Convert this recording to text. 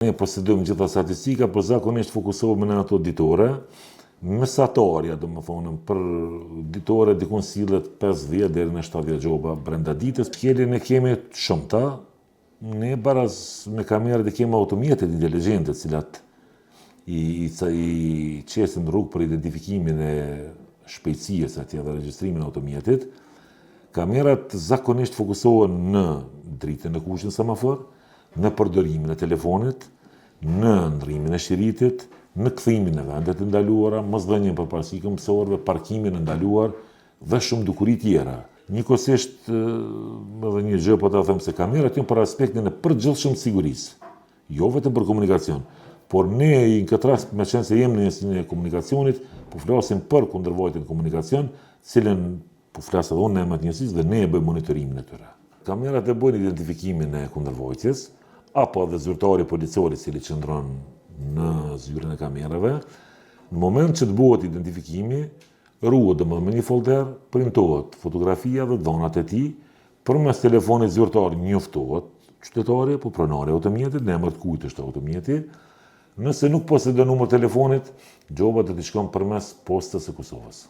Ne posedojmë gjitha statistika, por zakonisht fokusohemi në ato ditore. Mesatarja, do më thonë, për ditore dikun sillet 50 deri në 70 gjoba brenda ditës. Pjelin e kemi shumëta, ne baraz me kamerët e kemi automjetet inteligjente, cilat i qesin rrugë për identifikimin e shpejtësisë atje dhe regjistrimin e automjetit. Kamerat zakonisht fokusohen në dritën e kushit në semafor, në përdorimin e telefonit, në ndrrimin e shiritit, në kthimin e vendet e ndaluara, mosdhënien për parësi mësorëve, parkimin e ndaluar dhe shumë dukuri tjera. Njëkohësisht, edhe një gjë po ta them se kamerat janë për aspektin e përgjithshëm të sigurisë, jo vetëm për komunikacion, por ne në këtë rast, me qenë se jemi në njësinë e komunikacionit, po flasim për kundërvojtjen komunikacion, cilën po flas edhe unë në emër të njësisë dhe ne e bëjmë monitorimin e tyre. Kamerat e bëjnë identifikimin e kundërvojtjes, apo edhe zyrtari policor i cili qëndron në zyrën e kamerave. Në moment që të bëhet identifikimi, ruhet domethënë me një folder, printohet fotografia dhe dhënat e tij, përmes telefonit zyrtar njoftohet qytetari apo pronari i automjetit në emër të kujt është automjeti. Nëse nuk posedon numër telefonit, gjoba do t'i shkon përmes postës së Kosovës.